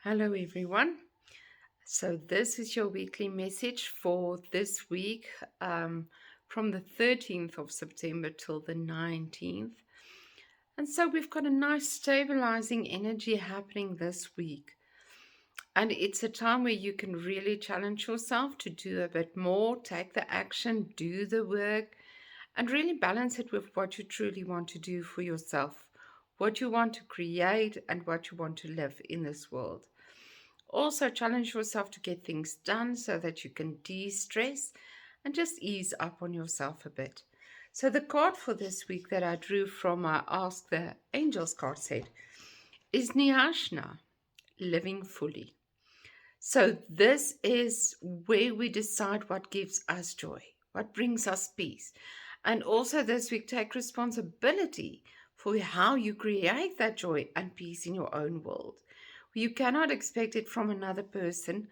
Hello, everyone. So, this is your weekly message for this week from the 13th of September till the 19th. And so, we've got a nice stabilizing energy happening this week. And it's a time where you can really challenge yourself to do a bit more, take the action, do the work, and really balance it with what you truly want to do for yourself, what you want to create, and what you want to live in this world. Also, challenge yourself to get things done so that you can de stress and just ease up on yourself a bit. So, the card for this week that I drew from my Ask the Angels card set is Niashna, living fully. So, this is where we decide what gives us joy, what brings us peace. And also, this week, take responsibility for how you create that joy and peace in your own world. You cannot expect it from another person,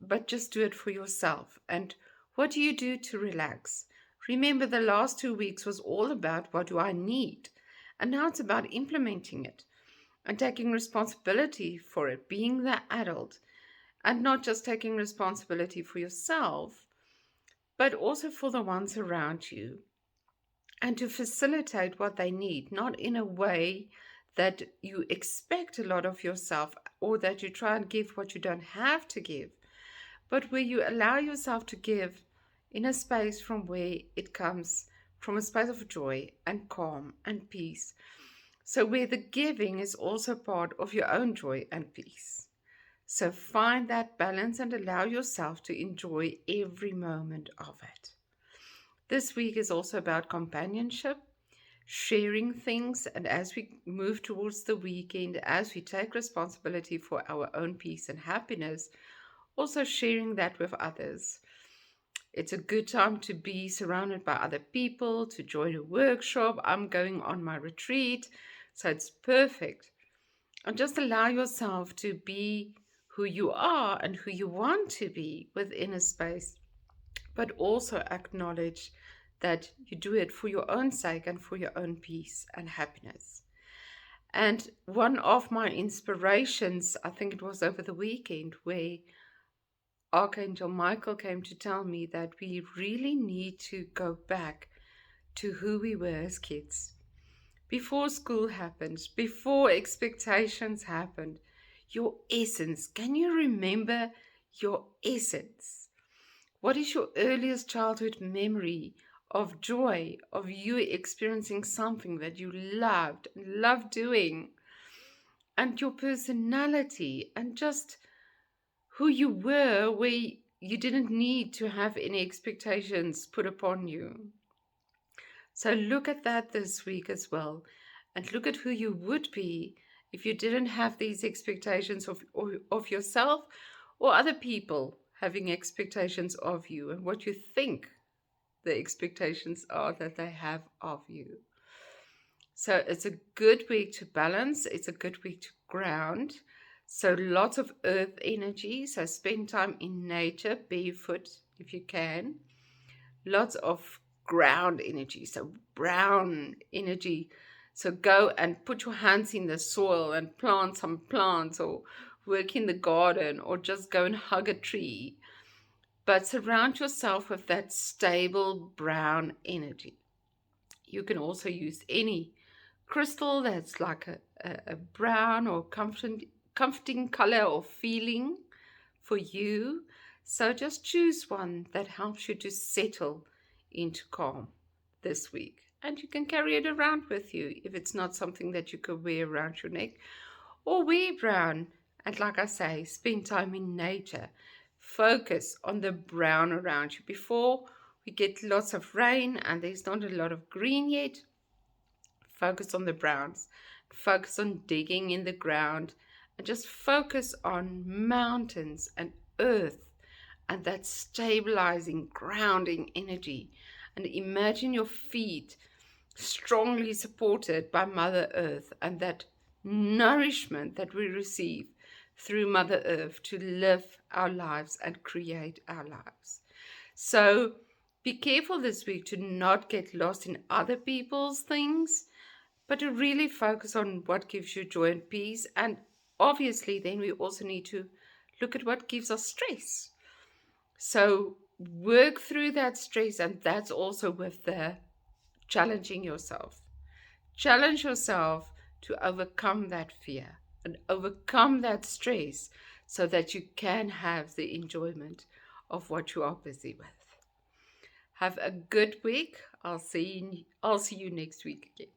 but just do it for yourself. And what do you do to relax? Remember, the last 2 weeks was all about what do I need? And now it's about implementing it and taking responsibility for it, being the adult, and not just taking responsibility for yourself, but also for the ones around you, and to facilitate what they need, not in a way that you expect a lot of yourself or that you try and give what you don't have to give, but where you allow yourself to give in a space from where it comes from a space of joy and calm and peace. So, where the giving is also part of your own joy and peace. So, find that balance and allow yourself to enjoy every moment of it. This week is also about companionship, sharing things, and as we move towards the weekend, as we take responsibility for our own peace and happiness, also sharing that with others. It's a good time to be surrounded by other people, to join a workshop. I'm going on my retreat, so it's perfect. And just allow yourself to be who you are and who you want to be within a space, but also acknowledge that you do it for your own sake and for your own peace and happiness. And one of my inspirations, I think it was over the weekend, where Archangel Michael came to tell me that we really need to go back to who we were as kids. Before school happened, before expectations happened, your essence. Can you remember your essence? What is your earliest childhood memory of joy, of you experiencing something that you loved and loved doing, and your personality, and just who you were, where you didn't need to have any expectations put upon you? So look at that this week as well, and look at who you would be if you didn't have these expectations of yourself or other people having expectations of you, and what you think the expectations are that they have of you. So it's a good week to balance. It's a good week to ground. So lots of earth energy. So spend time in nature, barefoot if you can. Lots of ground energy. So brown energy. So go and put your hands in the soil and plant some plants, or work in the garden, or just go and hug a tree. But surround yourself with that stable brown energy. You can also use any crystal that's like a brown or comforting color or feeling for you. So just choose one that helps you to settle into calm this week. And you can carry it around with you if it's not something that you could wear around your neck, or wear brown. And like I say, spend time in nature. Focus on the brown around you. Before we get lots of rain and there's not a lot of green yet, focus on the browns. Focus on digging in the ground, and just focus on mountains and earth and that stabilizing, grounding energy. And imagine your feet strongly supported by Mother Earth and that nourishment that we receive through Mother Earth to live our lives and create our lives. So be careful this week to not get lost in other people's things, but to really focus on what gives you joy and peace, and obviously, then we also need to look at what gives us stress. So work through that stress, and that's also with the challenging yourself. Challenge yourself to overcome that fear and overcome that stress so that you can have the enjoyment of what you are busy with. Have a good week. I'll see you next week again.